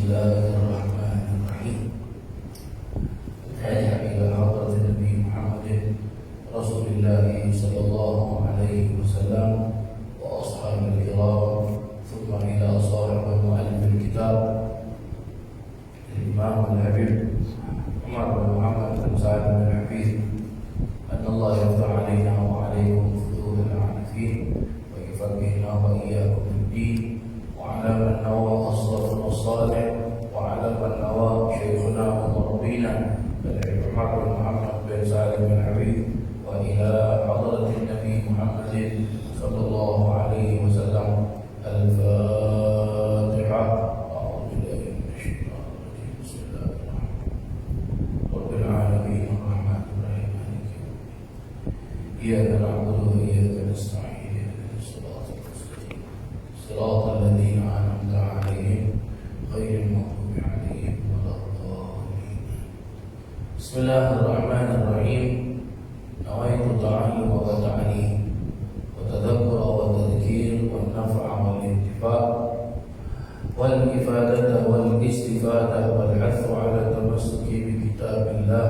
Bismillahirrahmanirrahim. Ila hadratin Nabi Muhammadin Rasulillah sallallahu alaihi wasallam wa ashabil kiram, thumma ila sahibil mu'allifil kitab Imam al-Habib Umar bin Muhammad bin Sa'id bin Habib, anna Allah yaftah alaina wa alaikum futuhul arifin wa yufaqqihna wa iyyakum fid-din wa ala man nawa as-salafun as-salih wa ala man nawa shaykhuna wa murabbina Umar bin Muhammad bin Sa'id bin Habib wa ila hadratin Nabi Muhammadin sallallahu alaihi wasallam. Al-Fatihah. A'udzu billahi minasy syaithanir rajim. Bismillahirrahmanirrahim. Rabbil alamin arrahmanir rahim maliki yaumiddin. Iyyaka na'budu wa iyyaka nasta'in. Ihdinas siratal mustaqim. Siratal ladzina an'amta 'alaihim ghairil maghdubi 'alaihim waladdallin. Bismillahirrahmanirrahim. Nawaitu ta'alluma wa ta'lim wa tadhakkura wa tadhkir wa naf'a wal intifa' wal ifadata wal istifada wal hathu 'ala tamassuki bi kitabillah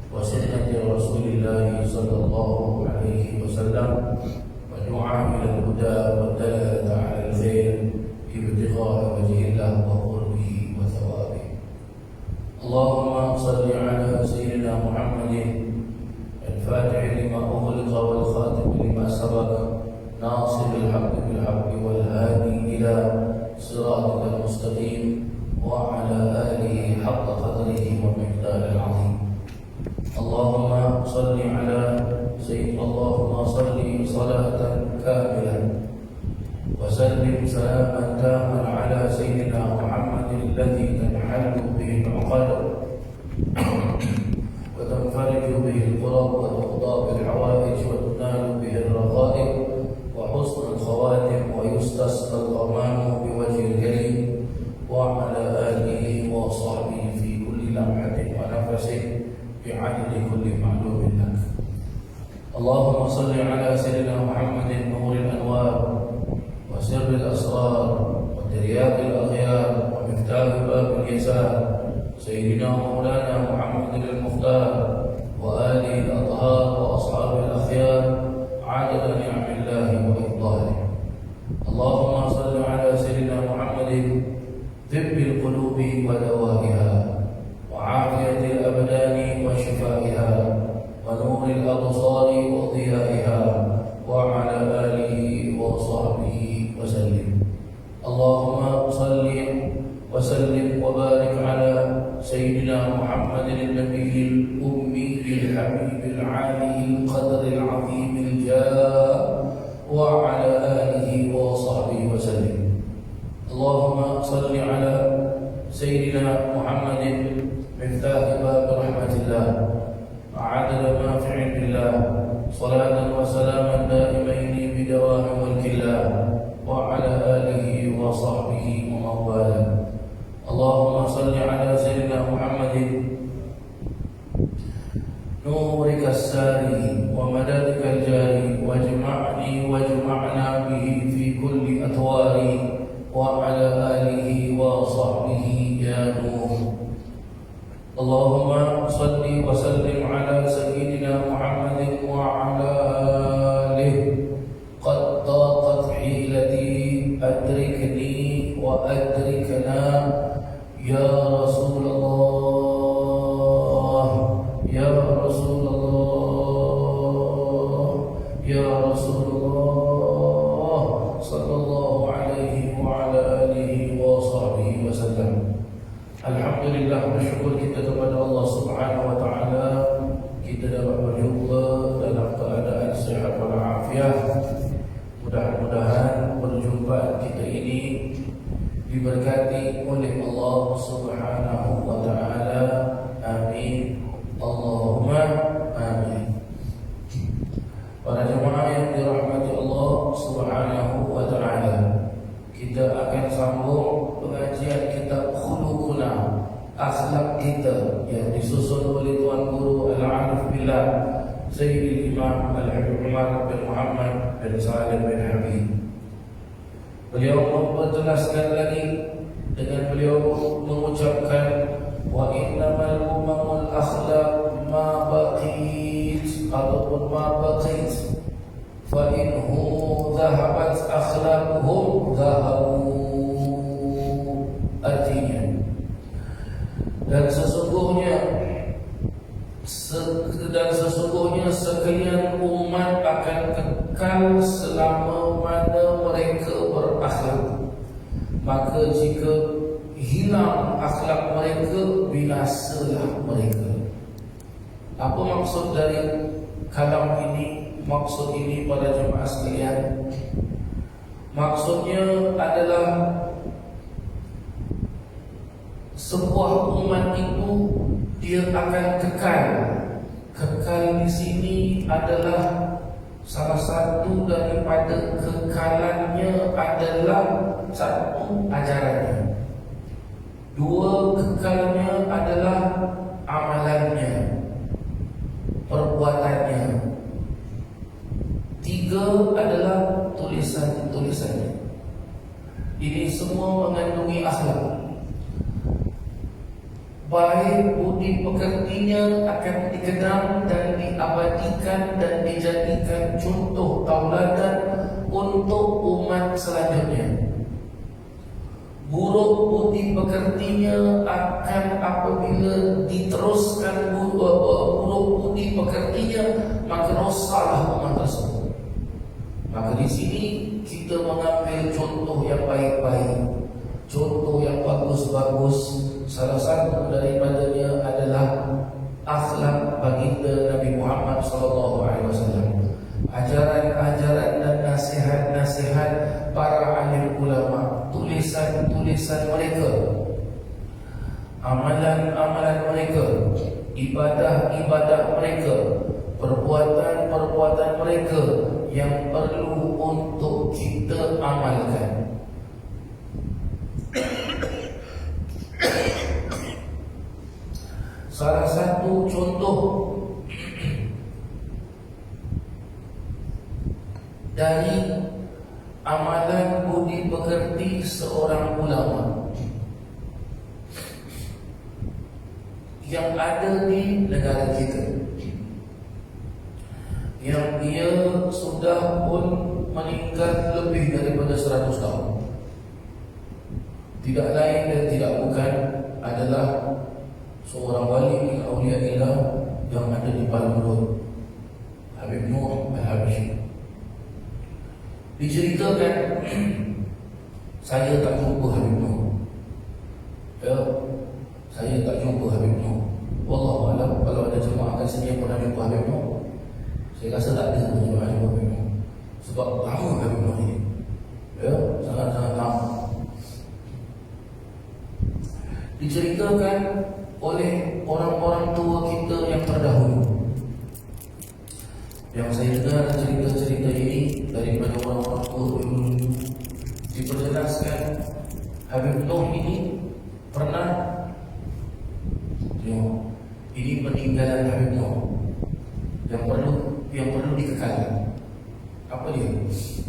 wa sunnati Rasulillah sallallahu alaihi wasallam wa du'a ila al-huda wa dalalata 'ala al-khair ibtigha'a wajhillah wa qurbihi wa thawabihi. Allahumma salli 'ala sayyidina Muhammadin الفاتح لما أغلق والخاتم لما سبق ناصر الحق بالحق والهادي إلى صراطك المستقيم وعلى آله حق قدره ومقداره العظيم. اللهم صل على سيدنا اللهم صل صلاة كاملة وسلم سلاما تاما على سيدنا محمد الذي تنحل به العقد وتنفرج به الكرب وتقضى بالحوائج وتنال به الرغائب وحسن الخواتم ويستسقى الغمام بوجه الكريم وعلى آله وصحبه في كل لمحة ونفس بعدد كل معلوم لك. اللهم صل على سيدنا محمد نور الأنوار وسر الأسرار وترياق الأخيار ومفتاح باب اليسار سيدنا مولانا محمد المختار وآله الأطهار وأصحاب الأخيار عدد نعم الله وإفضاله. اللهم صل على سيدنا محمد طب القلوب ودوائها وعافية الأبدان وشفائها ونور الأبصار وضيائها وعلى آله وصحبه وسلم. اللهم صل وسلم وبارك على سيدنا محمد النبي الأمي الحبيب العالي القدر العظيم الجاه وعلى آله وصحبه وسلم. اللهم صل على سيدنا محمد مفتاح باب رحمة الله عدد ما في علم الله صلاة وسلاما دائمين بدوام ملك الله وعلى آله وصحبه ومن والاه. اللهم صل على سيدنا محمد نورك الساري ومددك الجاري واجمعني واجمعنا به في كل أطواري وعلى آله وصحبه يا نور. اللهم صل وسلم على سيدنا محمد وعلى آله. قد ضاقت حيلتي أدركني وأدركنا يا رسول الله يا رسول الله يا رسول الله صلى الله عليه وعلى آله وصحبه وسلم. Alhamdulillah, bersyukur kita kepada Allah Subhanahu wa taala, kita dapat berjumpa dalam keadaan sehat walafiat. Mudah-mudahan perjumpaan kita ini diberkati oleh Allah Subhanahu wa taala. Amin. Allahumma amin. Para jemaah yang dirahmati Allah Subhanahu wa taala, kita akan sambung pengajian kitab Khuluquna, akhlak kita, yang disusun oleh Tuan Guru Al-Arif Billah Sayyidil Imam Al-Habib Umar bin Muhammad bin Sa'id bin Habib. Beliau memperjelaskan lagi dengan beliau mengucapkan wa innamal umamul akhlaq ma baqit ataupun ma baqit fa inhu dhahabat akhlaquhum dhahabu. Artinya, dan sesungguhnya sekalian umat akan kekal selama mana mereka berakhlak. Maka jika hilang akhlak mereka, binasalah mereka. Apa maksud dari kalam ini? Maksud ini pada jemaah sekalian, maksudnya adalah sebuah umat itu dia akan kekal. Kekal di sini adalah salah satu daripada kekalannya adalah satu ajarannya. Dua, kekalnya adalah amalannya, perbuatannya. Tiga adalah tulisan-tulisannya. Ini semua mengandungi akhlak. Baik budi pekertinya akan dikenang dan diabadikan dan dijadikan contoh tauladan untuk umat selanjutnya. Buruk budi pekertinya akan apabila diteruskan buruk budi pekertinya, maka rosaklah umat tersebut. Maka di sini kita mengambil contoh yang baik-baik, contoh yang bagus-bagus. Salah satu daripadanya adalah akhlak baginda Nabi Muhammad SAW. Ajaran-ajaran dan nasihat-nasihat para alim ulama, tulisan-tulisan mereka, amalan-amalan mereka, ibadah-ibadah mereka, perbuatan-perbuatan mereka yang perlu untuk kita amalkan. Salah satu contoh dari amalan budi pekerti seorang ulama yang ada di negara kita, yang dia sudah pun meninggal lebih daripada 100 tahun. Tidak lain dan tidak bukan adalah seorang wali min awliyaillah yang ada di Palembang, Habib Nur Al-Habsyi. Diceritakan, saya tak jumpa Habib Nur. Ya, saya tak jumpa Habib Nur. Wallahu a'lam, kalau ada jemaah kat sini yang pernah jumpa Habib Nur, saya rasa tak ada jemaah jumpa Habib Nur. Sebab lama Habib Nur ini. Ya, sangat-sangat lama. Diceritakan oleh orang-orang tua kita yang terdahulu. Yang saya dengar cerita-cerita ini daripada orang-orang tua dulu, diperjelaskan Habib Nur ini pernah, ini peninggalan Habib Nur yang perlu dikekalkan. Apa dia?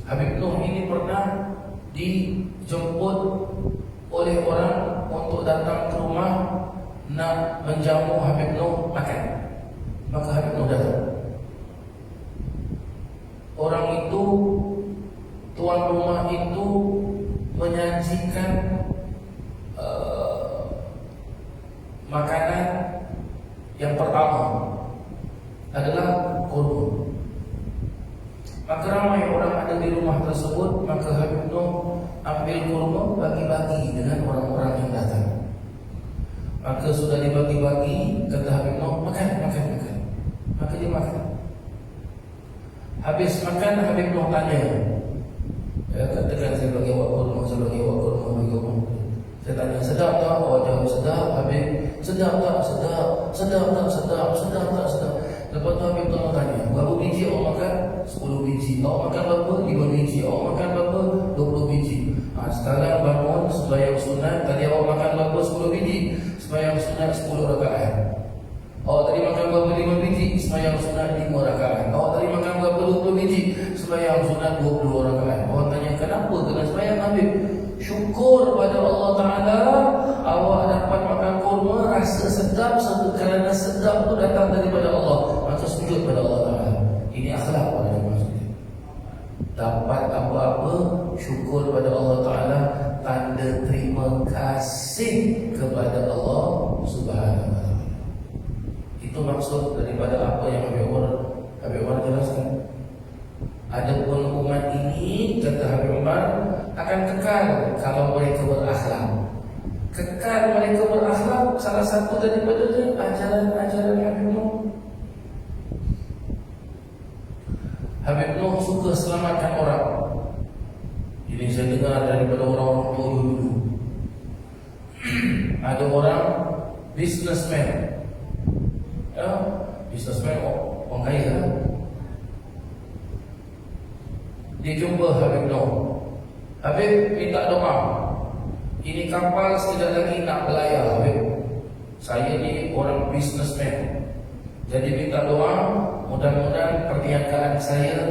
Habib Nur ini pernah dijemput oleh orang untuk datang ke rumah nak menjamu Habib Nur makan. Maka Habib Nur datang. Orang itu, tuan rumah itu menyajikan makanan yang pertama adalah kurma. Maka ramai orang ada di rumah tersebut. Maka Habib Nur ambil kurma, bagi-bagi dengan orang-orang yang datang. Maka sudah dibagi-bagi, kata Habib Nur, makan. Maka dia makan. Habis makan, Habib Nur tanya, ya, katakan saya bagi awak kurma, saya bagi awak kurma. Saya tanya, sedap tak? Awak jawab, sedap. Habib, sedap tak? Sedap. Lepas tu Habib Nur tanya, berapa biji awak makan? 10 biji. Awak makan berapa? 5 biji. Awak makan berapa? 20 biji. Sekarang bangun sembahyang sunat. Tadi awak makan berapa? 10 biji. Sembahyang sunat 10 rakaat. Awak tadi makan berapa? 5 biji. Sembahyang sunat 5 rakaat. Awak tadi makan berapa? 20 biji. Sembahyang sunat 20 rakaat. Awak tanya, kenapa kena sembahyang Habib? syukur pada Allah Ta'ala. Awak dapat makan kurma, rasa sedap, kerana sedap itu datang daripada Allah, maka sujud pada Allah Ta'ala. Ini akhlak pada maksudnya. Dapat apa-apa, syukur pada Allah Ta'ala, tanda terima kasih kepada Allah Subhanahu Wa Ta'ala. Itu maksud daripada apa yang Habib Umar jelaskan. Adapun umat ini, kata Habib Umar, akan kekal kalau mereka berakhlak. Kekal mereka berakhlak, salah satu daripada ajaran Habib Nuh. Habib Nuh suka selamatkan orang. Ini saya dengar daripada orang-orang tua dulu. Ada orang businessman, businessman orang kaya. Dia jumpa Habib Nuh. Habib minta doa. Ini kapal sekejap lagi nak berlayar, Habib. Saya ni orang businessman, jadi minta doa, mudah-mudahan perniagaan saya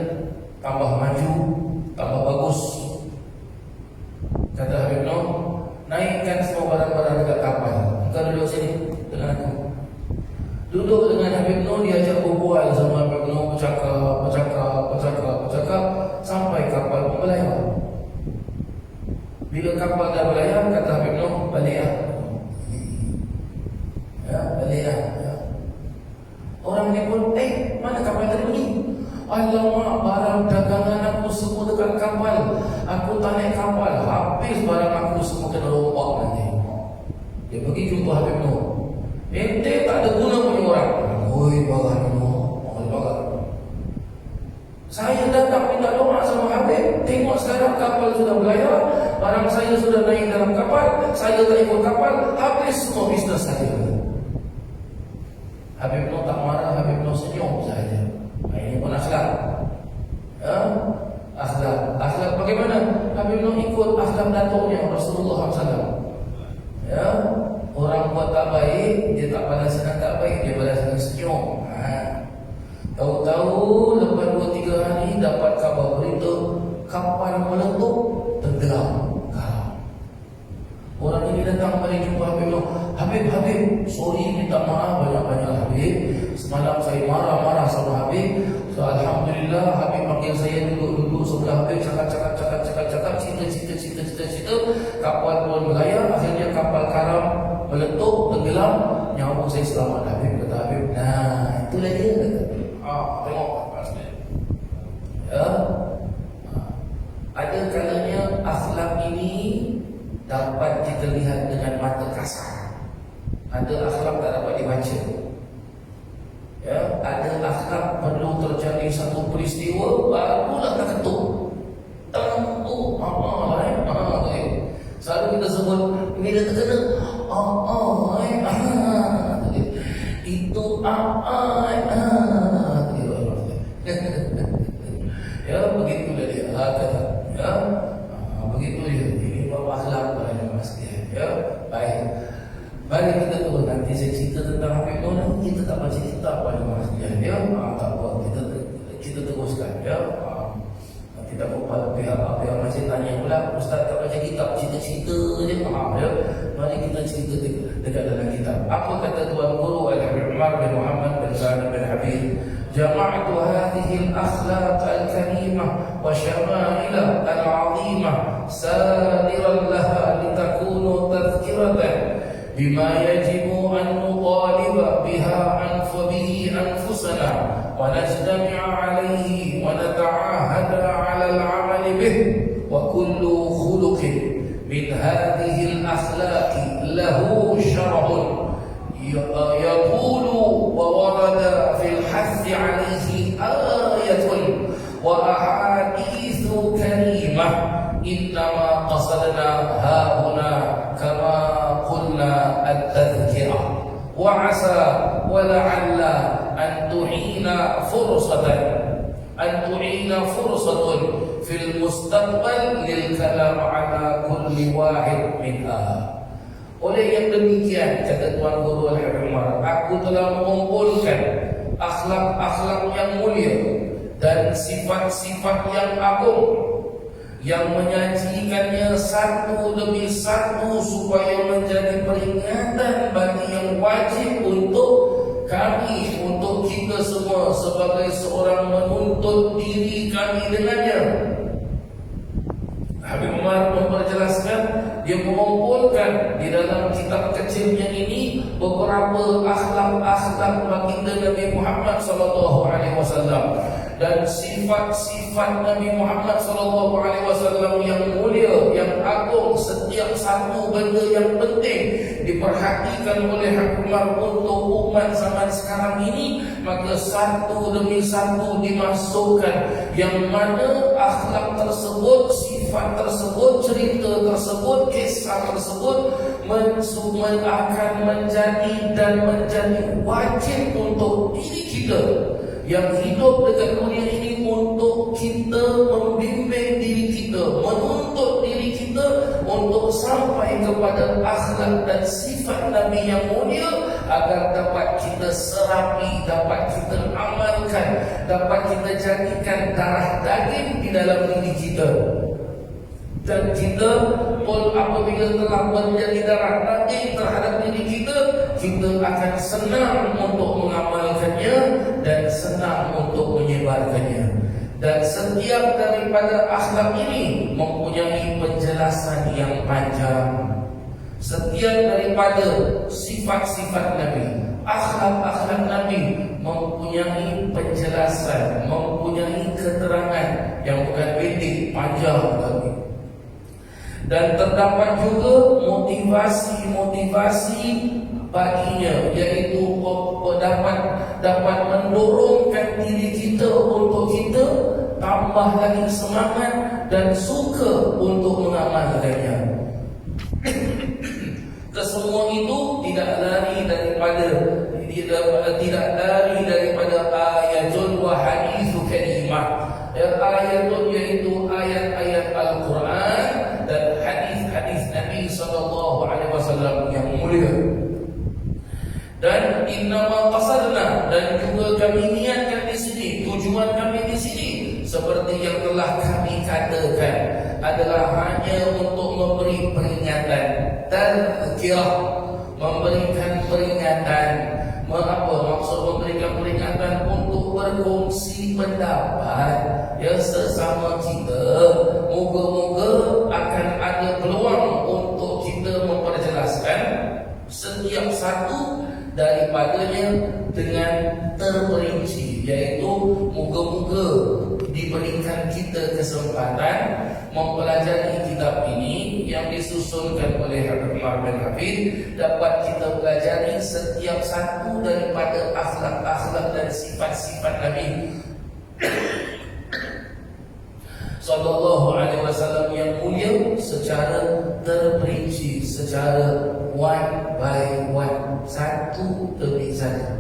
tambah maju, tambah bagus. Kata Habib Nuh, naikkan semua barang-barang dekat kapal. Engkau duduk sini dengan aku. Duduk dengan Habib Nuh, diajak berbual sama Habib Nuh, bercakap sampai kapal pun berlayar. Bila kapal dah berlayar, kata Habib Nuh, balik lah. Balik lah. Orang ni pun, mana kapal tadi pergi? Alamak, barang dagangan aku semua dekat kapal. Aku tak naik kapal, habis barang aku semua kena rompak nanti. Dia pergi jumpa Habib Nuh. Ente tak ada guna punya orang. Oi, barang Nuh, barang. Saya datang minta doa sama Habib. Tengok sekarang kapal sudah berlayar, barang saya sudah naik dalam kapal, saya tak ikut kapal, habis semua bisnes saya. Habib Nuh tak marah, Habib Nuh senyum saja. Ini pun akhlak. Akhlak bagaimana? Habib Nuh ikut akhlak datuknya Rasulullah SAW. Orang buat tak baik, dia tak balas dengan tak baik, dia balas dengan senyum. Tahu-tahu lepas 2-3 hari dapat kabar berita kapal meletup, tenggelam. Orang ini datang mari jumpa Habib Nuh. Habib, sorry, minta maaf banyak-banyak Habib. Semalam saya marah-marah sama Habib. So, Alhamdulillah Habib panggil saya duduk sebelah Habib, cakap, cerita. Kapal pun berlayar, akhirnya kapal karam meletup, tenggelam, nyawa saya selamat Habib. Kata Habib, nah itulah dia. Tengok kapal ada kalanya akhlak ini dapat kita lihat dengan mata kasar. Ada akhlak tak dapat dibaca. Ada akhlak perlu terjadi satu peristiwa barulah tak ketuk. Selalu kita sebut bila terkena itu begitulah dia kata. Begitu dia. Ini bawa akhlak pada masalah. Baik. Mari kita terus nanti saya cerita tentang Habib Nuh. Nanti kita tak baca kitab pada masalah. Tak apa. Kita teruskan. Nanti tak apa pihak masjid tanya pula, Ustaz tak baca kitab, cerita-cerita je. Mari kita cerita dekat dalam kitab. Apa kata Tuan Guru Al-Habib Umar bin Muhammad bin Salim bin Habib? جمعت هذه الأخلاق الكريمة وشمائل العظيمة سادرا لها لتكون تذكرة بما يجب أن نطالب بها به أنفسنا ونجتمع عليه ونتعاهد على العمل به. وكل خلق من هذه الأخلاق له شرع يطول وورد في الحث عليه آية وأحاديث كريمة. إنما قصدنا هاهنا كما قلنا التذكرة، وعسى ولعل أن تعين فرصة في المستقبل للكلام على كل واحد منها. Oleh yang demikian, kata Tuan Guru Al-Habib Umar, aku telah mengumpulkan akhlak-akhlak yang mulia dan sifat-sifat yang agung yang menyajikannya satu demi satu supaya menjadi peringatan bagi yang wajib untuk kami, untuk kita semua sebagai seorang menuntut diri kami dengannya. Habib Umar memperjelaskan, dia mengumpulkan di dalam kitab kecilnya ini beberapa akhlak-akhlak baginda Nabi Muhammad SAW dan sifat-sifat Nabi Muhammad SAW yang mulia, yang agung. Setiap satu benda yang penting diperhatikan oleh Habib Umar untuk umat zaman sekarang ini, maka satu demi satu dimasukkan, yang mana akhlak tersebut, sifat tersebut, cerita tersebut, kisah tersebut akan menjadi dan menjadi wajib untuk diri kita yang hidup dekat dunia ini, untuk kita membimbing diri kita, menuntut diri kita untuk sampai kepada akhlak dan sifat Nabi yang mulia, agar dapat kita serapi, dapat kita amalkan, dapat kita jadikan darah daging di dalam diri kita. Dan kita pun apabila telah menjadi darah daging terhadap diri kita, kita akan senang untuk mengamalkannya dan senang untuk menyebarkannya. Dan setiap daripada akhlak ini mempunyai penjelasan yang panjang. Setiap daripada sifat-sifat Nabi, akhlak-akhlak Nabi mempunyai penjelasan, mempunyai keterangan yang bukan pendek, panjang lagi. Dan terdapat juga motivasi-motivasi baginya, iaitu dapat mendorongkan diri kita untuk kita tambah lagi semangat dan suka untuk mengamalkannya. Kesemua itu tidak lari daripada ayatun wa hadithu kalimah. Ayatun yaitu ayat-ayat Al-Quran dan hadis-hadis Nabi SAW yang mulia. Dan innama qasadna, dan juga kami niatkan di sini, tujuan kami di sini seperti yang telah kami katakan, adalah hanya untuk memberi peringatan, tazkirah, memberikan peringatan. Mengapa maksud memberikan peringatan? Untuk berkongsi pendapat yang sesama kita. Moga-moga akan ada peluang untuk kita memperjelaskan setiap satu daripadanya dengan terperinci, iaitu moga-moga diberikan kita kesempatan mempelajari kitab ini yang disusunkan oleh Habib Umar bin Hafid, dapat kita pelajari setiap satu daripada akhlak-akhlak dan sifat-sifat Nabi Sallallahu Alaihi Wasallam yang mulia secara terperinci, secara one by one, satu demi satu.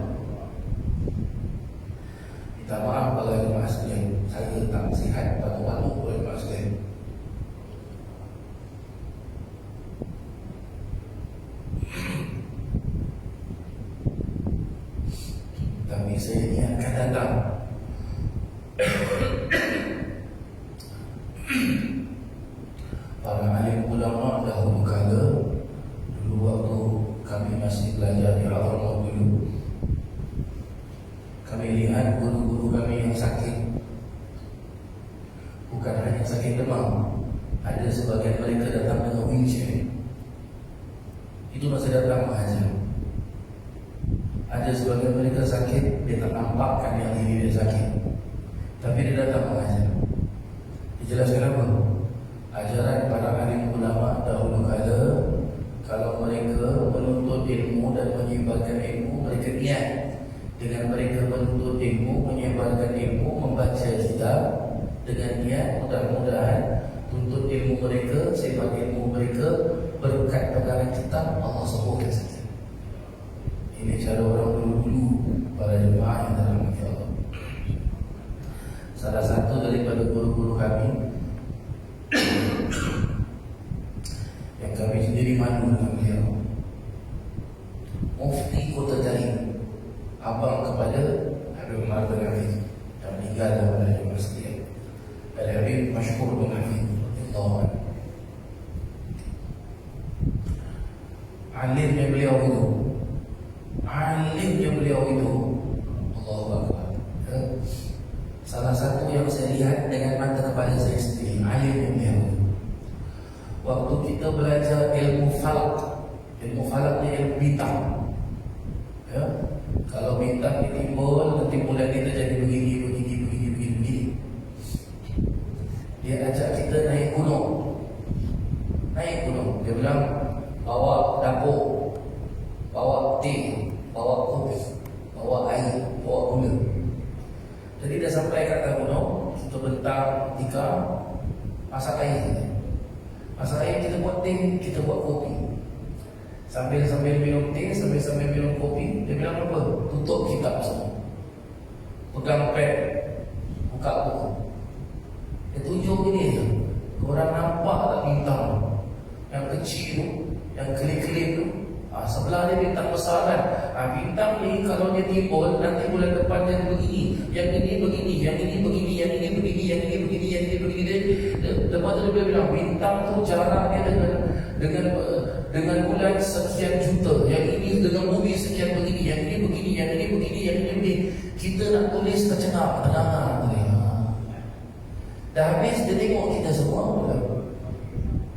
Minta maaf kalau jemaah sekalian, saya tak sihat baru-baru oleh jemaah sekalian. Tapi saya ini akan datang. Para alim ulama dahulu kala, dulu waktu kami masih belajar di Al-Quran dulu, kami lihat guru-guru kami yang sakit, bukan hanya sakit demam, ada sebagian mereka datang dengan wheelchair. Itu masih datang mengajar. Ada sebagian mereka sakit, dia tak nampakkan yang diri dia sakit, tapi dia datang mengajar. Dijelaskan apa? Ajaran para alim ulama dahulu kala, kalau mereka menuntut ilmu dan menyebarkan ilmu, mereka niat dengan mereka menuntut ilmu, menyebarkan ilmu, membaca kitab dengan niat mudah-mudahan tuntut ilmu mereka, sebab ilmu mereka berkat pegangan kitab, Allah sembuhkan saja. Ini cara orang dulu-dulu, para jemaah yang dirahmati Allah. Salah satu daripada guru-guru kami yang kami sendiri malu dengan beliau, Mufti Kota Tarim, abang kepada Habib Umar bin Hafid, yang meninggal dalam jemaah sekalian. Al-Habib Mashkur bin Hafid radhiyallahu anhu. Alimnya beliau itu, Allahu Akbar. Salah satu yang saya lihat dengan mata kepala saya sendiri, alimnya beliau. Waktu kita belajar ilmu falak ni ilmu bintang. Ya, kalau bintang ni timbul, nanti bulan kita jadi begini. Dia ajak kita naik gunung. Dia bilang bawa dapur, bawa teh, bawa kopi, bawa air, bawa gula. Jadi dah sampai kat atas gunung, kita bentang tikar, masak air. Kita buat teh, kita buat kopi. Sambil minum teh, sambil minum kopi. Dia bilang apa? Tutup kitab semua, pegang pad, buka buku. Dia tunjuk ini je. Korang nampak tak bintang yang kecil tu, yang kelip-kelip tu? Sebelah dia bintang besar kan? Bintang ni kalau dia timbul, nanti bulan depan dia begini, yang ini begini, yang ini begini, yang ini begini, yang ini begini, yang ini begini. Lepas tu dia bilang bintang tu jarak dia dengan bulan sekian juta, yang ini dengan bumi sekian begini, yang ini begini, yang ini begini, yang ini begini. Kita nak tulis tercengang, terdengar tu. Dah habis dia tengok kita semua.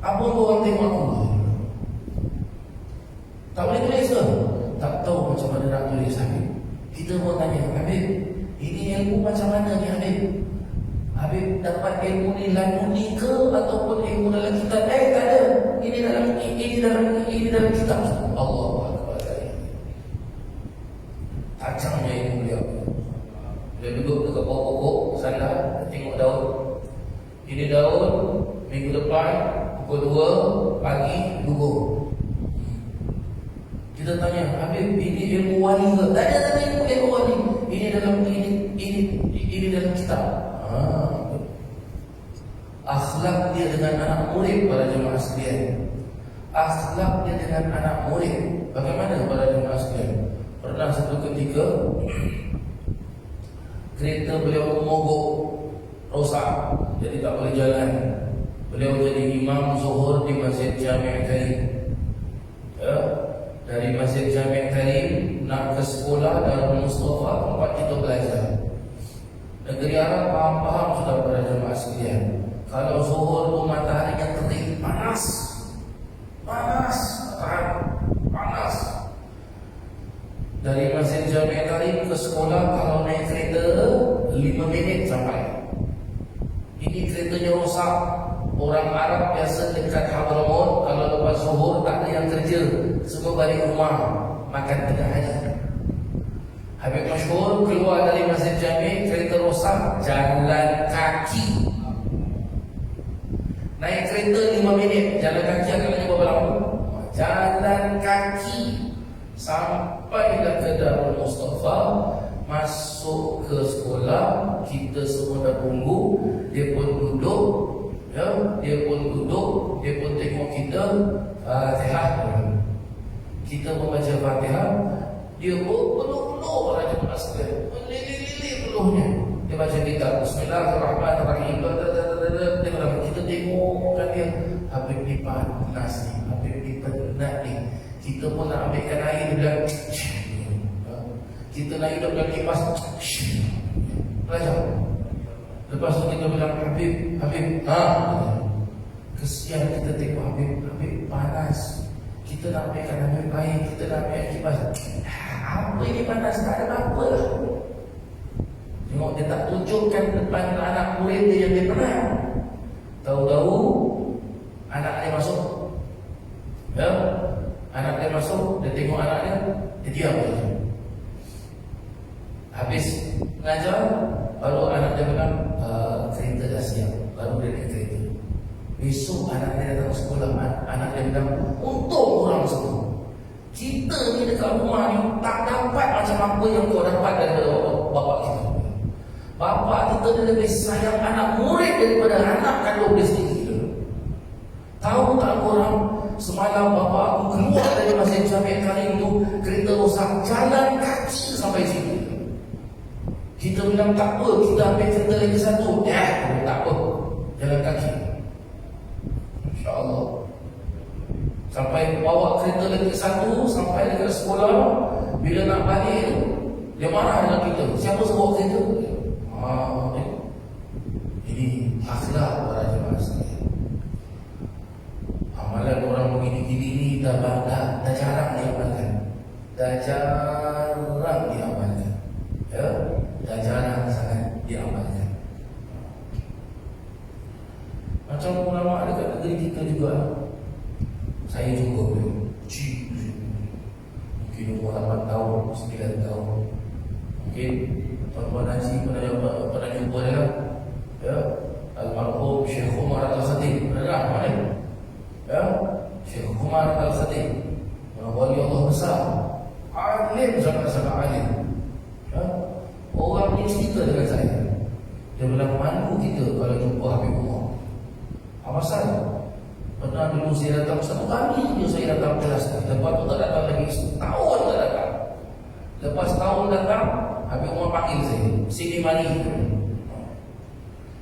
Apa orang tengok aku? Tak boleh tulis ke? Tak tahu macam mana nak tulis Habib. Kita pun tanya, Habib, ini ilmu macam mana ni Habib? Habib dapat ilmu ni lamuni ke ataupun ilmu dalam kitab? Tak ada. Ini dalam kitab. Allahu Akbar. Tajamnya ilmu beliau. Dia duduk dekat bawah pokok, sana tengok daun. Ini daun, minggu depan pukul 2 pagi gugur. Kita tanya, Habib, ini ilmu wali ke? Tak ada ilmu wali. Ini dalam kitab. Akhlak dia dengan anak murid para jemaah sekalian. Akhlak dia dengan anak murid. Bagaimana para jemaah sekalian? Pernah satu ketika kereta beliau mogok, rosak, jadi tak boleh jalan. Beliau jadi imam zuhur di Masjid Jami' Karim. Ya, dari Masjid Jami' Karim nak ke sekolah Darul Mustafa, tempat kita belajar. Negeri Arab faham sudah pada jemaah sekalian. Kalau zuhur tu mataharinya terik, panas. Dari Masjid Jami' Karim ke sekolah kalau naik kereta 5 minit sampai. Ini keretanya rosak. Orang Arab biasa dekat Hadramaut, kalau lepas zuhur tak ada yang kerja, semua balik rumah makan tengah hari. Habib masyhur keluar dari Masjid Jami', kereta rosak, jalan kaki. Naik kereta 5 minit, jalan kaki agaknya berapa lama? Jalan kaki sampailah ke Darul Mustafa. Masuk ke sekolah, kita semua dah tunggu. Dia pun duduk, ya, dia pun tengok kita. Fatihah. Kita membaca Fatihah, dia peluh orang jemaah sekalian, melilih peluhnya. Dia baca kitab Bismillahirrahmanirrahim. Kita tengok kan dia, Habib ni panas ni, Habib ni penat ni. Kita pun nak ambilkan air, dia bilang kita nak hidup dalam kipas. Belajar. Lepas tu kita bilang Habib, kesian kita tengok Habib panas. Kita nak ambilkan Habib air, kita nak ambil kipas. Apa ini panas? Tak ada apa lah. Tengok dia tak tunjukkan depan anak murid dia yang dia penat. Tahu-tahu anak dia masuk. Ya, anak dia masuk, dia tengok anak dia diam saja. Habis mengajar, baru anak dia bilang, kereta dah siap. Baru dia naik kereta. Besok anak dia datang sekolah, anak dia bilang, untung orang semua. Kita ni dekat rumah ni tak dapat macam apa yang kau dapat daripada bapak kita. Bapak kita dia lebih sayang anak murid daripada anak kandung dia sendiri. Tahu tak korang, semalam bapak aku keluar dari Masjid Jami' Karim tu, kereta rosak, jalan kaki sampai sini. Kita bilang tak apa, kita ambil kereta lagi satu. Tak apa, jalan kaki. Sampai bawa kereta detik satu, sampai dekat sekolah. Bila nak balik tu, dia marah dengan kita. Siapa suruh kereta? Ini akhlak para jemaah sekalian. Amalan orang begini-gini ni dah jarang diamalkan. Dah jarang diamalkan. Ya, dah jarang sangat diamalkan. Macam ulama dekat negeri kita juga. Saya juga mungkin umur 8 tahun, 9 tahun. Mungkin tuan-tuan Haji pernah jumpa dia. Ya, almarhum Syekh Umar Al-Khatib. Pernah mana? Ya, Syekh Umar Al-Khatib, wali Allah besar, alim, sangat-sangat alim. Ya, orang ni cerita dengan saya. Dia bilang, malu kita kalau jumpa Habib Umar. Apa pasal? Pernah dulu saya datang satu kali je saya datang kelas ni. Lepas tu tak datang lagi, setahun tak datang. Lepas setahun datang, Habib Umar panggil saya, sini mari.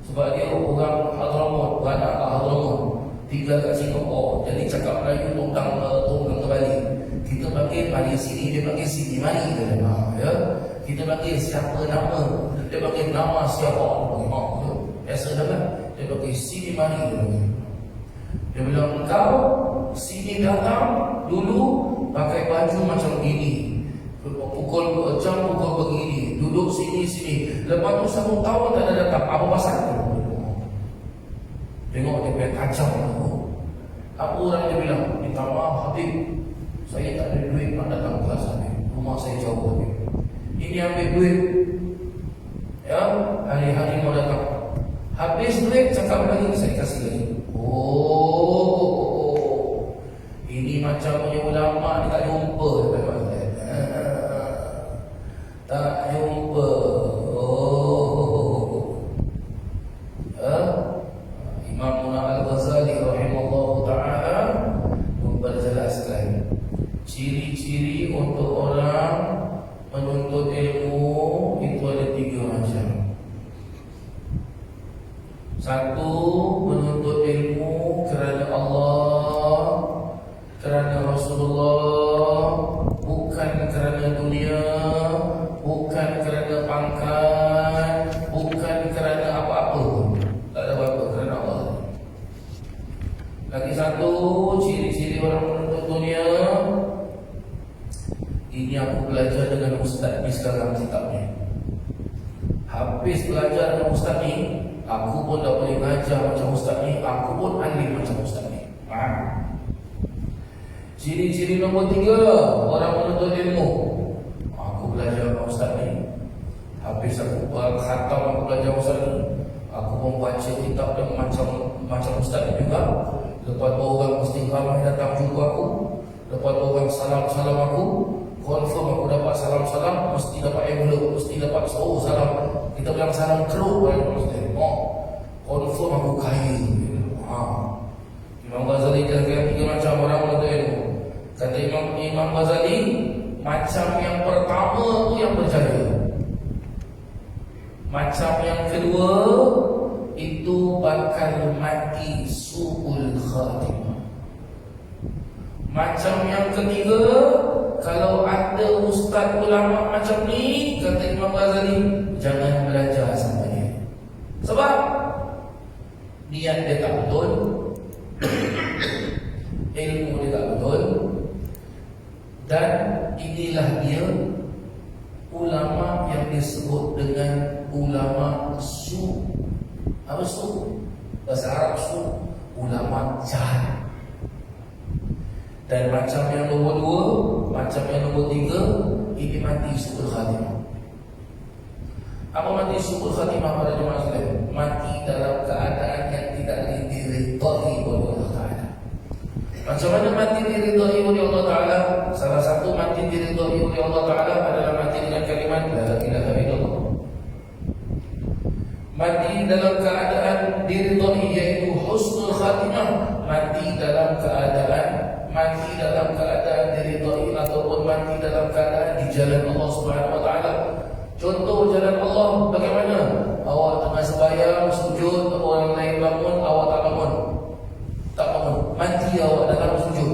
Sebab dia orang Hadramut, beranak kat Hadramut, tinggal kat Singapura. Jadi cakap Melayu tongkang kembali. Kita panggil mari sini, dia panggil sini mari. Ya? Kita panggil siapa nama, dia panggil nama siapa. Biasa dah kan? Dia panggil sini mari. Dia bilang, engkau sini datang dulu pakai baju macam gini, pukul jam pukul begini, duduk sini. Lepas tu 1 tahun tak ada datang. Apa pasal? Tengok dia punya kacau. Apa orang dia bilang? Minta maaf Habib, saya tak ada duit nak datang kelas Habib. Rumah saya jauh Habib. Ini ambil duit. Ya, hari-hari mau datang. Habis duit cakap lagi, saya kasih lagi. Ini macam punya ulama ni tak jumpa. Tak jumpa. Imam Al-Ghazali rahimahullah ta'ala memperjelaskan ciri-ciri untuk orang menuntut ilmu itu ada 3 macam. Satu, menuntut ilmu kerana Allah, kerana Rasulullah, bukan kerana dunia, bukan kerana pangkat, bukan kerana apa-apa. Tak ada apa-apa, kerana Allah. Lagi satu, ciri-ciri orang menuntut dunia. Ini aku belajar dengan ustaz ni sekarang kitabnya. Habis belajar dengan ustaz ni, aku pun dah boleh mengajar macam ustaz ni, aku pun alim macam ustaz ni. Ciri-ciri nombor 3 orang menuntut ilmu. Aku belajar dengan ustaz ni, habis aku khatam, aku belajar ustaz ni, aku pun baca kitab dia macam ustaz ni juga. Lepas tu orang mesti ramai datang jumpa aku. Lepas tu orang salam-salam aku, confirm aku dapat salam-salam, mesti dapat envelope, mesti dapat salam. Kita bilang salam keruk pada Muslim. Confirm aku kaya. Imam Ghazali kira-kira 3 macam orang menuntut ilmu. Kata Imam Ghazali, macam yang pertama tu yang berjaya. Macam yang kedua itu bakal mati su'ul khatimah. Macam yang ketiga, kalau ada ustaz ulama macam ni, kata Imam Ghazali, jangan belajar sama dia. Sebab niat dia tak betul, ilmu dia tak betul. Dan inilah dia ulama yang disebut dengan ulama su. Apa su? Bahasa Arab su, ulama jahat. Dan macam yang nombor 2, macam yang nombor 3, ini mati su'ul khatimah. Apa mati su'ul khatimah pada jemaah sekalian? Mati dalam keadaan yang tidak diridhai oleh Allah Ta'ala. Macam mana mati diridhai oleh Allah Ta'ala? Salah satu mati diridhai oleh Allah Ta'ala adalah mati dengan kalimat la ilaha illallah. Mati dalam keadaan diridhai yaitu husnul khatimah. Mati dalam keadaan diridhai ataupun mati dalam keadaan di jalan Allah Subhanahu wa taala. Contoh jalan Allah bagaimana? Awak tengah sembahyang, sujud, orang lain bangun, awak tak bangun. Tak bangun. Mati awak dalam sujud.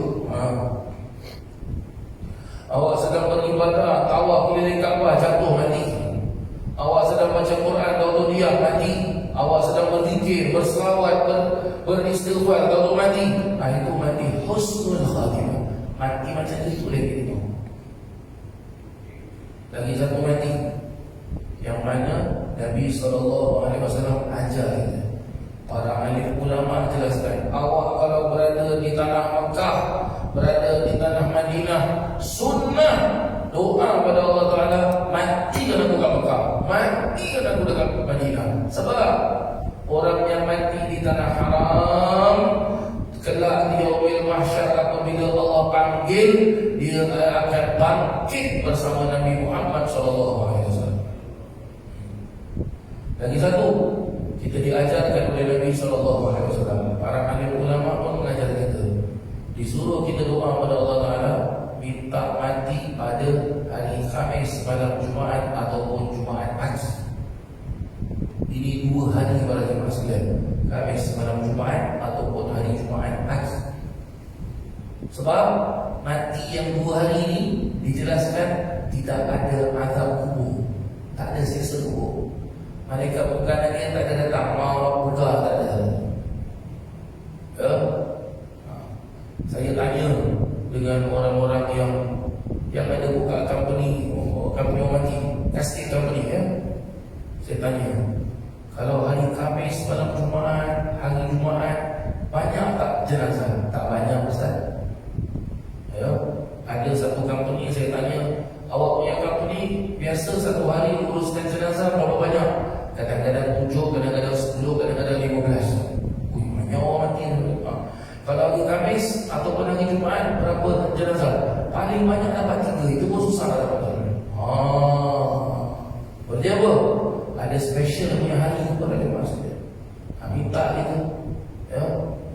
beristighfar, kalau mati, itu mati husnul khatimah. Mati macam itu lagi itu. Lagi satu mati yang mana Nabi SAW ajar kita. Para alim ulama jelaskan, awak kalau berada di tanah Makkah, berada di tanah Madinah, sunnah doa pada Allah Ta'ala, mati kena buka Makkah, mati kena dekat Madinah. Sebab orang yang mati di tanah haram, kelak di yaumil mahsyar apabila Allah panggil, dia akan bangkit bersama Nabi Muhammad SAW. Lagi satu, kita diajarkan oleh Nabi SAW. Para alim ulama pun mengajar kita, disuruh kita doa pada Allah Ta'ala, minta mati pada hari Khamis malam Jumaat ataupun Jumaat Haji. Ini dua hari para jemaah sekalian, Khamis malam Jumaat ataupun hari Jumaat Haji. Sebab mati yang dua hari ini dijelaskan tidak ada azab kubur, tak ada siksa kubur. Malaikat bukan dia tak ada datang, mau buka tak ada. Ya? Saya tanya dengan orang-orang yang ada buka company orang mati, kasih company ya. Saya tanya, kalau hari Khamis malam Jumaat, hari Jumaat, banyak tak jenazah? Tak banyak Ustaz. Ya, ada satu company saya tanya, awak punya company biasa satu hari uruskan jenazah berapa banyak? Kadang-kadang 7, kadang-kadang 10, kadang-kadang 15. Banyak orang mati. Kalau hari Khamis ataupun hari Jumaat, berapa jenazah? Paling banyak dapat 3. Itu pun susah dapat. Berarti apa? Ada special punya hari pada jemaah sekalian. Minta itu, ya,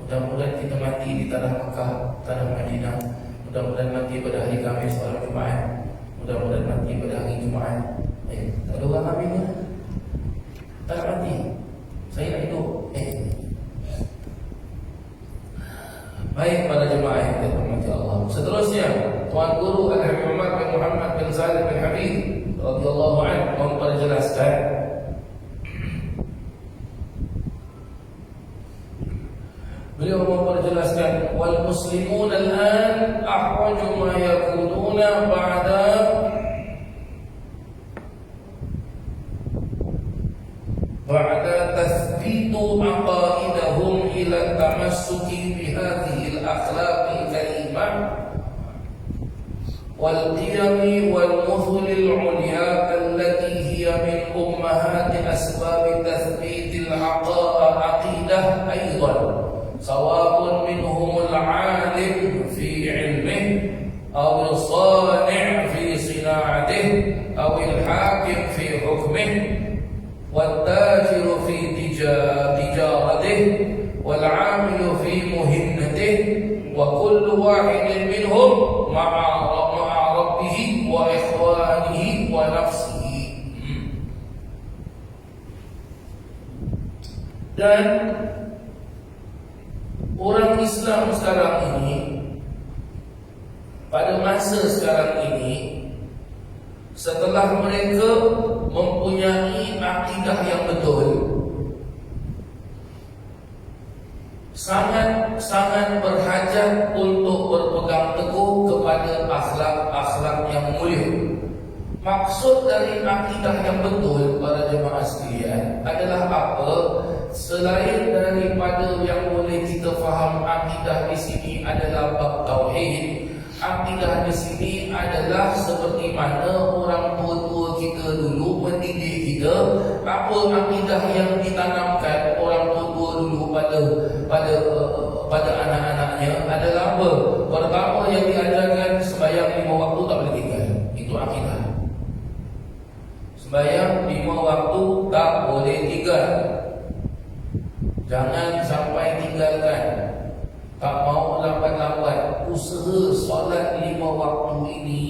mudah-mudahan kita mati di tanah Makkah, tanah Madinah. Mudah-mudahan mati pada hari Khamis atau Jumaat. Mudah-mudahan mati pada hari Jumaat. Tak ada orang kami tak mati. Saya nak hidup. Baik para jemaah yang dirahmati Allah. Seterusnya, Tuan Guru Al-Habib Muhammad bin Salim bin Habib radhiyallahu anhu memperjelaskan, beliau memperjelaskan, wal muslimun al-an ahwaju ma yakununa ba'da tathbitu aqaidahum ila tamassuki bihadhihi al-akhlaqi karimah wal qiyami wal muthul al-ulya allati hiya min ummahati asbab tathbit al-aqidah aidan, sawa'un minhum al-'alim fi 'ilmihi aw al-sani' fi sina'atihi aw al-hakim fi hukmihi والتاجر في تجارته والعامل في مهنته وكل واحد منهم مع ربه وإخوانه ونفسه. Dan orang Islam sekarang ini, pada masa sekarang ini, setelah mereka mempunyai akidah yang betul, sangat berhajat untuk berpegang teguh kepada akhlak-akhlak yang mulia. Maksud dari akidah yang betul para jemaah sekalian adalah apa? Selain daripada yang boleh kita faham, akidah di sini adalah bab tauhid. Akidah di sini adalah seperti mana orang tua-tua kita dulu mendidik kita, apa akidah yang ditanamkan orang tua-tua dulu pada anak-anaknya adalah apa? Pertama yang diajarkan, sembahyang 5 waktu tak boleh tinggal. Itu akidah. Sembahyang 5 waktu tak boleh tinggal. Jangan sampai tinggalkan. Tak mau lambat-lambat. Usaha solat 5 waktu ini,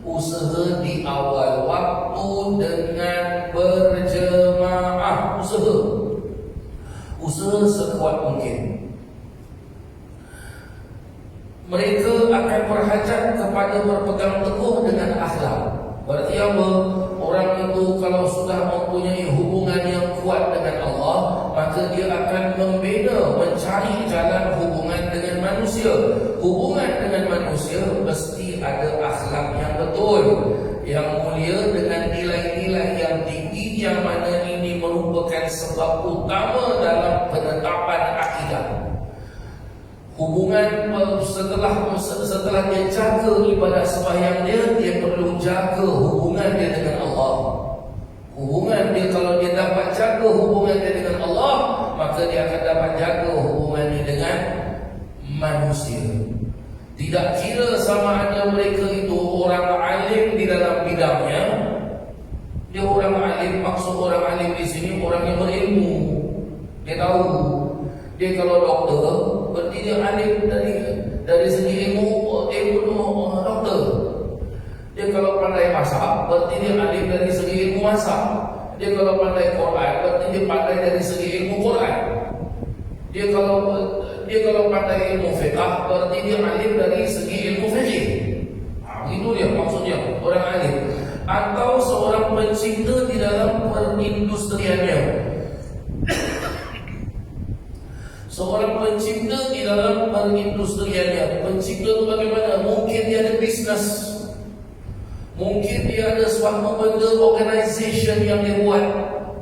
usaha di awal waktu dengan berjemaah. Usaha sekuat mungkin. Mereka akan berhajat kepada berpegang teguh dengan akhlak. Berarti apa? Orang itu kalau sudah mempunyai hubungan yang kuat dengan Allah, maka dia akan membina, mencari jalan hubungan dengan manusia. Hubungan dengan manusia mesti ada akhlak yang betul, yang mulia, dengan nilai-nilai yang tinggi, yang mana ini merupakan sebab utama dalam penetapan akidah. Hubungan setelah dia jaga ibadah sembahyang dia perlu jaga hubungan dia dengan Allah. Hubungan dia, kalau dia dapat jaga hubungan dia dengan Allah, maka dia akan dapat jaga hubungan dia dengan manusia. Tidak kira sama ada mereka itu orang alim di dalam bidangnya. Dia orang alim, maksud orang alim di sini orang yang berilmu. Dia tahu. Dia kalau doktor, berarti dia alim dari segi ilmu doktor. Dia kalau pandai masak, berarti dia alim dari segi ilmu masak. Dia kalau pandai Quran, berarti dia pandai dari segi ilmu Quran. Dia kalau pandai ilmu fiqh, berarti dia alim dari segi ilmu fiqh. Itu dia maksudnya orang alim. Atau seorang pencipta di dalam perindustriannya. Seorang pencipta di dalam perindustriannya. Pencipta itu bagaimana? Mungkin dia ada bisnes, mungkin dia ada suatu benda organisation yang dia buat,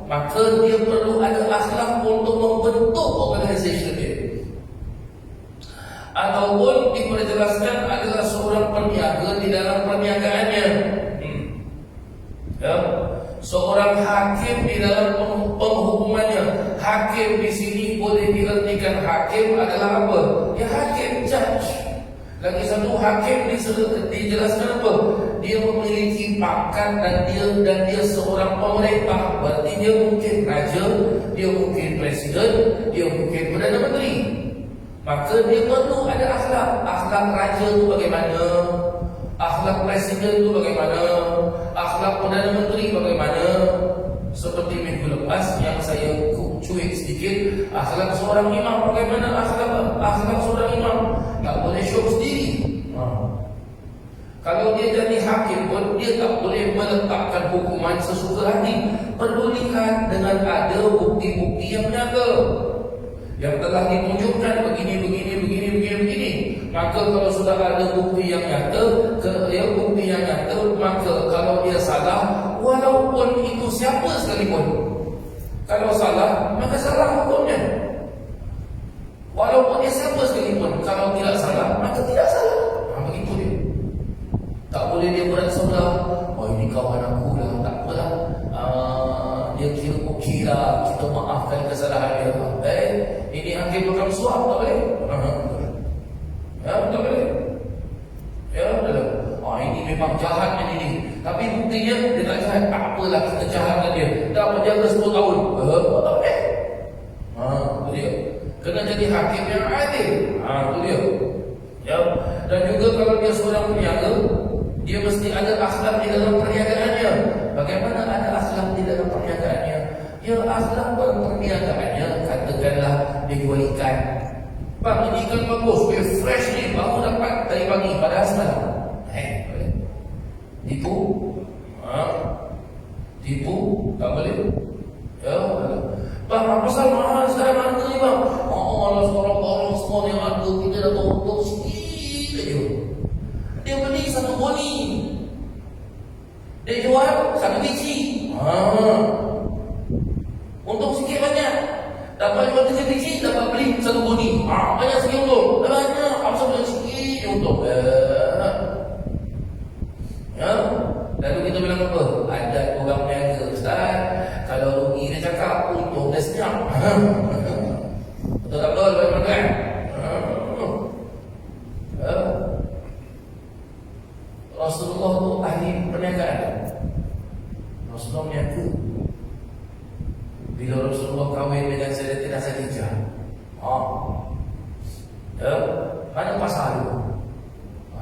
maka dia perlu ada akhlak untuk membentuk organisation dia. Ataupun diperjelaskan adalah seorang peniaga di dalam perniagaannya. Ya. Seorang hakim di dalam penghukumannya. Hakim di sini boleh diartikan hakim adalah apa? Ya, hakim, judge. Lagi satu, hakim dijelaskan apa? Dia memiliki pangkat dan dia seorang pemerintah. Berarti dia mungkin raja, dia mungkin presiden, dia mungkin perdana menteri. Maka dia perlu ada akhlak. Akhlak raja itu bagaimana? Akhlak presiden itu bagaimana? Akhlak perdana menteri bagaimana? Seperti minggu lepas yang saya cuit sedikit, akhlak seorang imam bagaimana? Akhlak seorang imam tak boleh show sendiri. Kalau dia jadi hakim pun, dia tak boleh meletakkan hukuman sesuka hati. Perlu lihat dengan ada bukti-bukti yang nyata, yang telah ditunjukkan begini. Maka kalau sudah ada bukti yang nyata, maka kalau dia salah, walaupun itu siapa sekalipun, kalau salah, maka salah hukumnya. Walaupun dia siapa sekalipun, kalau tidak salah, maka tidak salah. Begitu dia. Tak boleh dia berat sebelah. Oh, ini kawan aku lah, tak apalah. Dia kira okey lah, kita maafkan kesalahan dia. Ini hakim bukan suap, tak boleh. Ya, tak boleh. Ya, betul. Ini memang jahat ini. Tapi buktinya dia tak jahat. Tak apalah, kita jahatkan dia. Dah penjara 10 tahun. Tak boleh. Itu dia. Kena jadi hakim yang adil. Itu dia. Ya. Dan juga kalau dia seorang peniaga, dia mesti ada akhlak di dalam perniagaannya. Bagaimana ada akhlak di dalam perniagaannya? Ya, akhlak perniagaannya, katakanlah dia jual ikan. Bang, ini ikan bagus, fresh ni, baru dapat dari pagi pada semalam. Boleh. Tipu? Tipu? Tak boleh. Ya, boleh. Bang, apa pasal mahal sekarang harga ni bang? Malah seorang-orang semua yang ada, kita dah tahu untuk sikit saja. Dia beli satu boni, dia jual satu biji. Untung sikit banyak. Dapat jual 3 biji, dapat beli satu boni. Banyak sikit untung. Banyak, apa boleh sikit untung. Ya. Lalu kita bilang apa? Ada orang berniaga, Ustaz, kalau rugi dia cakap, untung dia senyap. Betul tak betul, tuan-tuan? Rasulullah itu ahli perniagaan. Rasulullah berniaga. Bila Rasulullah kahwin dengan Sayyidatina Khadijah, mana pasal itu?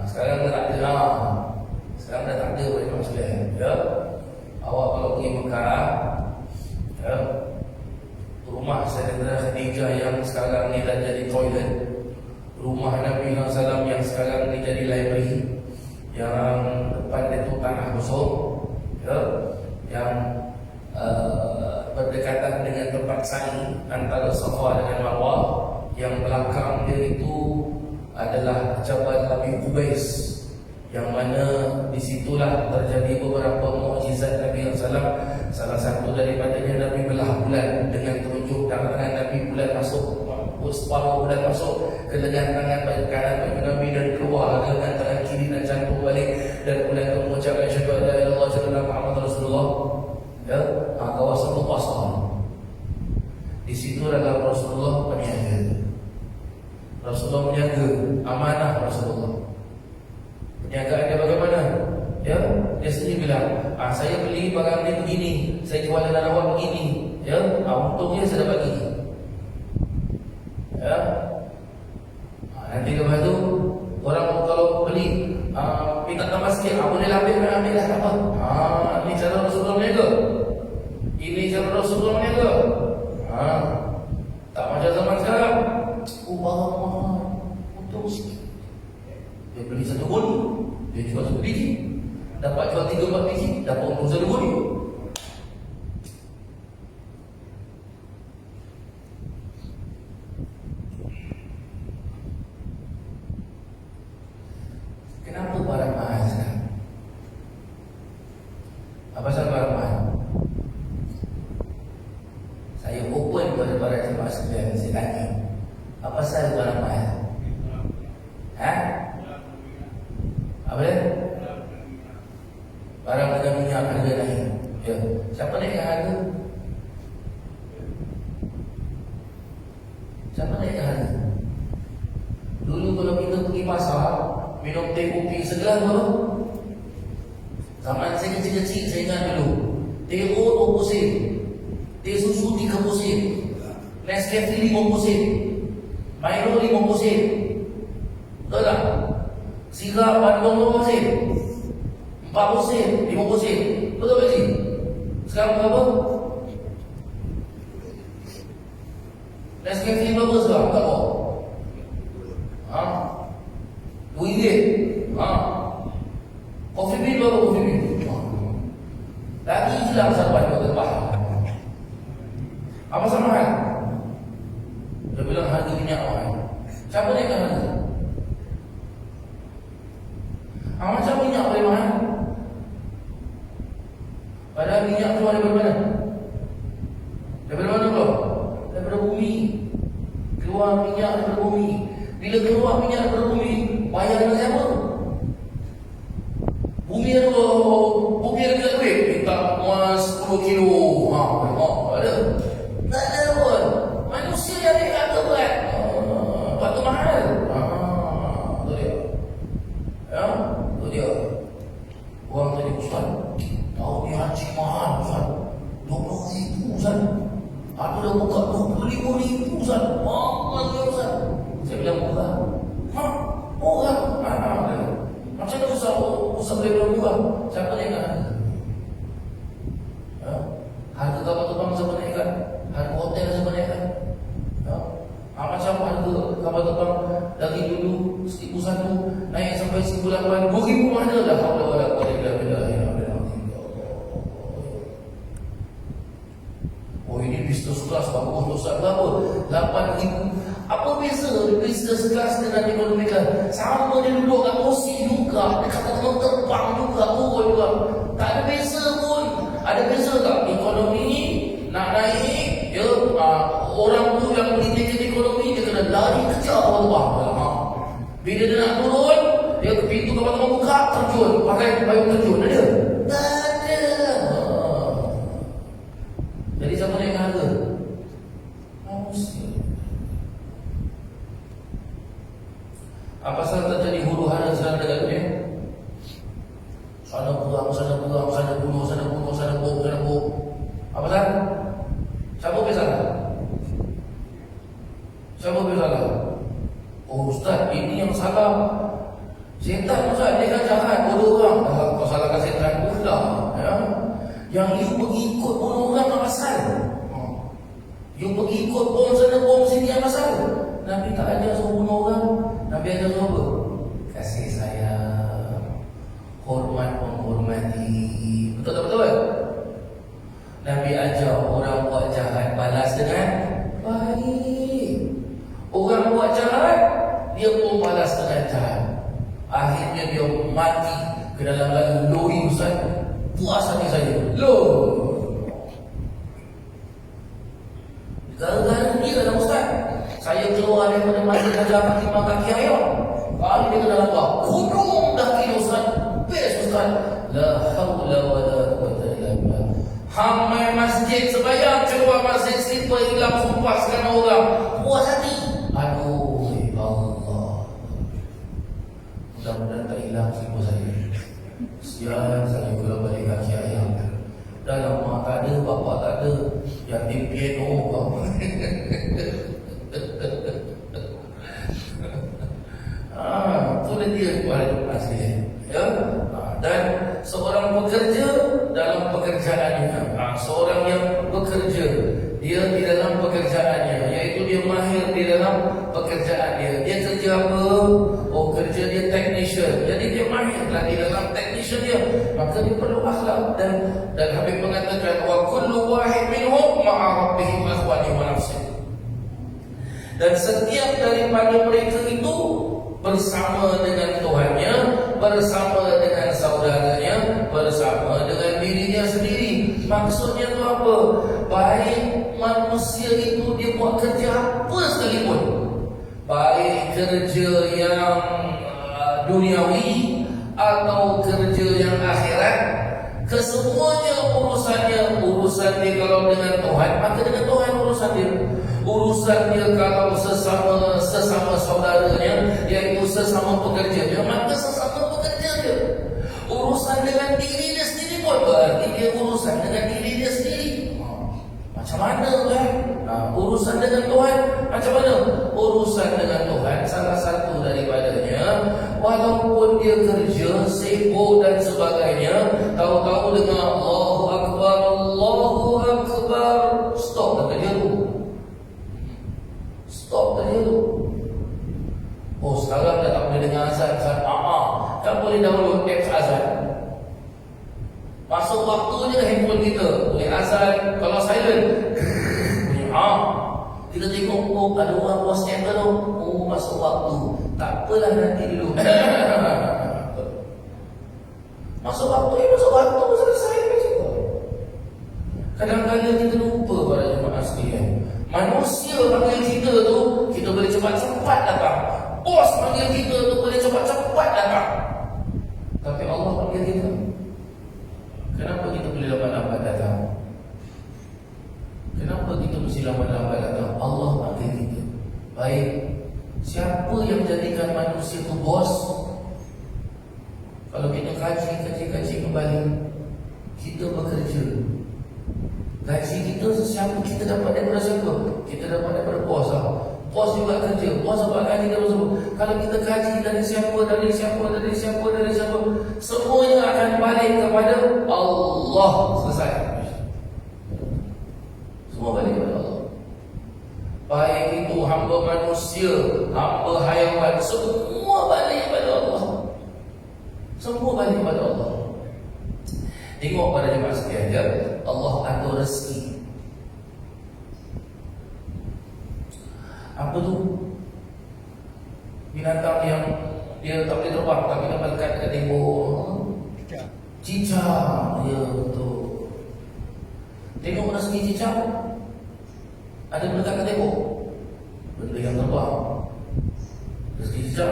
Sekarang dah tak ada. Sekarang dah tak ada oleh Rasulullah. Ya. Awak kalau pergi Mekah, ya, rumah Sayyidatina Khadijah yang sekarang ni dah jadi toilet, rumah Nabi SAW yang sekarang ni jadi library, yang depan itu tanah kosong, ya, yang berdekatan dengan tempat sa'i antara Safa dengan Marwah. Yang belakang dia itu adalah Jabal Abi Qubais, yang mana disitulah terjadi beberapa mukjizat Nabi SAW. Salah satu daripadanya Nabi belah bulan dengan telunjuk tangan Nabi, bulan masuk, separuh bulan masuk ke lengan tangan bagi kanan bagi Nabi dan keluar dengan tangan kiri dan jantung balik, dan bulan itu mengucapkan asyhadu an la ilaha illallah wa anna Muhammadar Rasulullah. Ya, kawasan Muqassam. Di situ adalah Rasulullah berniaga. Rasulullah menjaga amanah Rasulullah. Perniagaan dia bagaimana? Ya, dia sendiri bilang, saya beli barang dia begini, saya jual dengan awak begini. Ya, untungnya saya dapat begini. Ya, nanti lepas tu orang kalau beli minta tambah sikit, boleh lah ambil lah, tak apa. Ini cara Rasulullah berniaga. Ini cara Rasulullah berniaga. Tak macam zaman sekarang. Barang mahal, untung sikit. Dia beli 1 goni, dia jual 1 biji, dapat jual 3-4 biji, dapat untung 1 goni. Kenapa barang mahal sekarang? Apa pasal barang mahal? Saya open kepada para jemaah sekalian, saya tanya, apa pasal barang mahal? Apa dia? Barang dengan minyak harga naik. Ya. Siapa naikkan harga? Siapa naikkan harga? Dulu kalau kita pergi pasar, minum teh kopi segelas berapa? Zaman saya kecil-kecil, saya ingat dulu, teh O 20 sen, teh susu 30 sen, Nescafe 50 sen, Milo 50 sen. Betul tak? Sirap Bandung berapa sen? 40 sen, 50 sen. Betul tak sih? Sekarang berapa? Nescafe berapa sekarang? Tak tahu. RM2. Coffee bean berapa coffee bean? Lagi hilang sampai ke depan. Apa sama hal? Dia bilang harga minyak mahal. Siapa naikkan harga? Macam minyak boleh mahal? Padahal minyak keluar daripada mana? Daripada mana keluar? Daripada bumi. Keluar minyak daripada bumi. Bila keluar minyak daripada bumi, bayar dengan siapa? Bumi ada duit. Minta emas 10 kilo. Ada? Tak ada pun. Manusia yang naik harga berat. Lepas tu mahal. Tu dia. Ya, tu dia. Orang tadi, Ustaz, tahu ni haji mahal, Ustaz. 20,000, Ustaz. Ada dah buka 25,000, Ustaz. Mahal ya, Ustaz. Saya bilang murah. Murah. Macam mana Ustaz boleh bilang murah? Siapa naikkan harga? Harga kapal terbang siapa naikkan? Harga hotel siapa naikkan? Macam harga kapal terbang dari dulu 1,001 naik sampai 1,800, 2,000 mana dah? Ini bisnes kelas bagus, Ustaz. Berapa? 8,000. Apa beza bisnes kelas dengan ekonomi kelas? Sama dia duduk kat kursi juga, dia kata terbang juga, turun juga. Tak ada beza pun. Ada beza tak? Ekonomi nak naik, ya, orang tu yang beli tiket ekonomi, dia kena lari kejar Allah. Bila dia nak turun, dia ke pintu kapal terbang buka, terjun, pakai payung terjun. Ada? Tak ada. Jadi siapa naik harga? Manusia. Apa salah terjadi huru hara sekarang dekat dunia? Sana buang, sana buang, sana bunuh, sana bunuh, sana bom, sana bom. Apa salah? Siapa bersalah? Siapa bersalah? Oh Ustaz, ini yang salah setan, Ustaz. Dia kan jahat, bodoh orang. Kau salahkan setan pula, ya? Yang you pergi ikut bunuh orang apa pasal? You pergi ikut bom sana, bom sini apa pasal? Nabi tak ajar suruh bunuh orang. Nabi ajar suruh apa? Kasih sayang, hormat menghormati. Betul tak betul? Nabi ajar orang buat jahat balas dengan Akhirnya dia mati ke dalam lagu lori Ustaz. Puas hati saya. Gara-gara dia kata Ustaz, saya keluar daripada Masjid Hajjah Fatimah kaki ayam. Kali dia kena lagu kunung dah kira Ustaz. Best Ustaz. La hawla wa la quwwata illa billah. Hamai masjid sebayang keluar masjid slipper hilang sumpah sekarang orang. Puas hati. Aduh Allah. Mudah-mudahan tak hilang slipper saya. Sian saya kalau balik kaki ayam. Dalam mak tak ada, bapak tak ada. Yang di piano kau. Itulah dia kepada asli. Ya. Dan seorang pekerja dalam pekerjaannya. Seorang yang bekerja, dia di dalam pekerjaannya, iaitu dia mahir di dalam pekerjaan dia. Dia kerja apa? Oh, kerja dia technician. Jadi dia mahirlah di dalam technician dia. Maka dia perlu akhlak. Dan Habib mengatakan wa kullu wahid minhum ma'a rabbih akhwani wa nafsi. Dan setiap daripada mereka itu bersama dengan Tuhannya, bersama dengan saudaranya, bersama dengan dirinya sendiri. Maksudnya itu apa? Baik manusia itu dia buat kerja apa sekalipun, baik kerja yang duniawi atau kerja yang akhirat, kesemuanya urusan dia kalau dengan Tuhan, maka dengan Tuhan urusan dia. Urusan dia kalau sesama saudaranya, iaitu sesama pekerjanya, maka sesama pekerja dia. Urusan dengan diri dia sendiri pun berarti dia urusan dengan diri dia sendiri. Macam mana kan? Urusan dengan Tuhan macam mana? Urusan dengan Tuhan salah satu daripadanya, walaupun dia kerja sibuk dan sebagainya, tahu-tahu dengan Allahu Akbar, Allahu Akbar, stop dekat dia tu. Stop tadi tu. Oh, sekarang dah tak boleh dengar azan. Kan boleh download apps azan. Masuk waktu je handphone kita boleh azan. Kalau silent kita tengok, oh ada orang WhatsApp tu. Oh, masuk waktu. Tak apalah, nanti dulu. Masuk waktu selesai. Kadang-kadang kita lupa pada jemaah sekalian. Manusia panggil kita tu, kita boleh cepat-cepat datang. Bos panggil kita tu, boleh cepat-cepat datang. Tapi Allah panggil kita, kenapa kita boleh lambat-lambat datang? Kenapa kita mesti lambat-lambat datang? Allah panggil kita. Baik, siapa yang menjadikan manusia tu bos? Kalau kita kaji kembali, kita bekerja. Gaji kita siapa kita dapat daripada siapa? Kita dapat daripada bos lah. Bos juga kerja, bos dapat gaji kita semua. Kalau kita kaji dari siapa, semuanya akan balik kepada Allah. Selesai. Semua balik kepada Allah. Baik itu hamba manusia, hamba haiwan, semua balik kepada Allah. Semua balik kepada Allah. Tengok pada jemaah sekalian ya, Allah atur rezeki. Apa tu? Binatang yang dia tak boleh terbang tapi dapat dekat dekat tembok. Cicak. Ya, betul. Tengok rezeki cicak. Ada dekat kat tembok. Benda yang terbang. Rezeki cicak.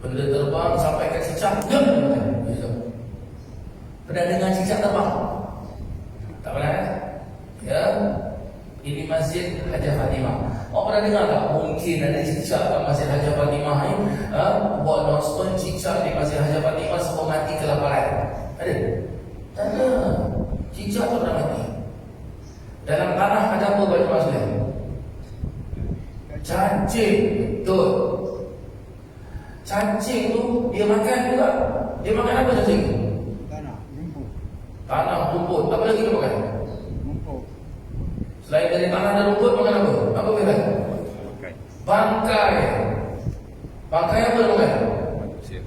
Benda terbang sampai kat cicak. Pernah dengar cicak terbang? Tak pernah kan? Ya. Ini Masjid Hajjah Fatimah. Pernah dengar tak? Mungkin ada cicak kat Masjid Hajjah Fatimah ni, buat announcement cicak di Masjid Hajjah Fatimah semua mati kelaparan. Ada? Tak ada. Cicak tak pernah mati. Dalam tanah ada apa banyak masalah? Cacing. Betul. Cacing tu dia makan juga. Dia makan apa cacing tu? Tanah, rumput. Apa lagi dia makan? Rumput. Selain dari tanah dan rumput, makan apa? Apa makan? Bangkai. Bangkai apa dia makan? Manusia.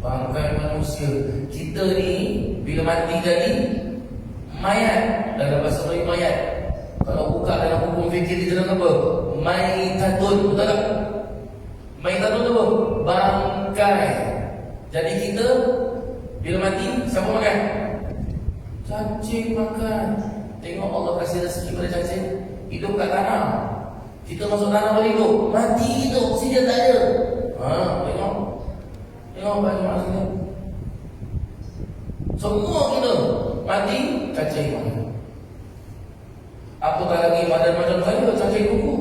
Bangkai manusia. Kita ni bila mati jadi mayat. Dalam bahasa Melayu mayat. Kalau buka dalam hukum fikir kita dalam apa? Maitatun. Betul tak? Maitatun tu apa? Bangkai. bangkai. Jadi kita bila mati siapa makan? Cacing makan. Tengok Allah kasih rezeki pada cacing. Hidup kat tanah. Kita masuk tanah boleh hidup. Mati kita oksigen tak ada. Tengok. Tengok banyak maksudnya. Semua kita mati cacing makan. Apatah lagi badan macam saya cacing kuku.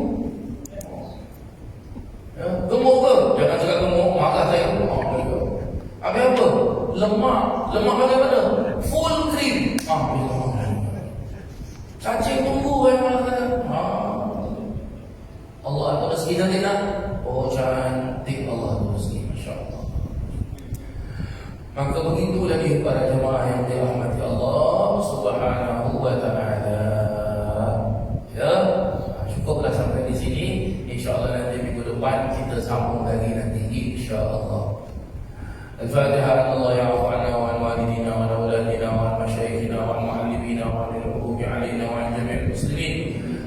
Gemuk ke? Jangan cakap gemuk, marah saya. Habis apa? Lemak. Lemak bagaimana? Full cream. Cacing tunggu yang malah kata. Allah atur rezeki cantik tak? Oh cantik Allah atur rezeki, Masya Allah. Maka begitu lagi para jemaah yang dirahmati Allah Subhanahu wa ta'ala. Ya, cukuplah sampai di sini. InsyaAllah nanti minggu depan kita sambung lagi nanti InsyaAllah. Al-Fatihah. Allah ya'afu anna wa an walidina wa an awladina wa an masyayikhina wa an mu'allimina wa an al-hukuki alaina wa an jami'al muslimin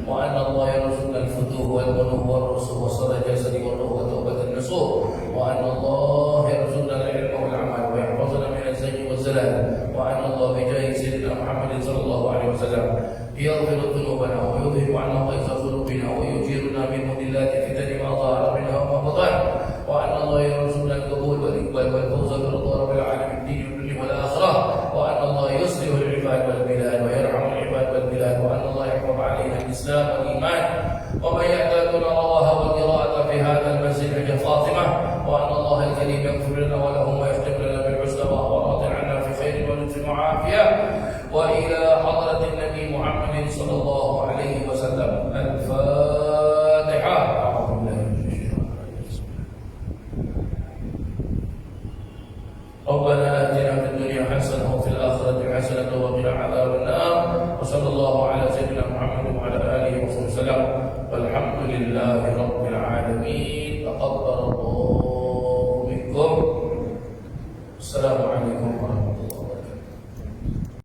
wa an Allah yarzuqna al-futuh wal bunuh wal rusuh wa salat jasadi wa ruh wa tawbatan nasuh wa an Allah yarzuqna al-ilma wal amal wa yahfazna min al-zayyi wa zalal wa an Allah bijahi sayyidina Muhammadin sallallahu alaihi wasallam yaghfiru dhunubana wa yudhibu 'anna ghaiza dhunubina wa yujiruna min mudillati fitani ma dhahara minha wa ma batan wa an Allah yarzuqna al-qabul wal iqbal wal fawz bi ridha rabbil alamin din dunya wal akhirah wa an Allah yuslihu al-ibad wal bilad wa yarhamu al-ibad wal bilad wa an Allah yahfaz 'alaina al-islam wal iman wa man ya'taduna rawaha wal qira'ata fi hadha al-masjid bi Fatimah wa an Allah al-karim yaghfir lana wa lahum wa yahtim lana bil husna wa radin 'anna fi khairin wa lutfin wa 'afiyah wa ila hadratin nabi Muhammadin sallallahu alaihi wasallam. Al-Fatihah. ربنا آتنا في الدنيا حسنة وفي الآخرة حسنة وقنا عذاب النار وصلى الله على سيدنا محمد وعلى آله وصحبه وسلم والحمد لله رب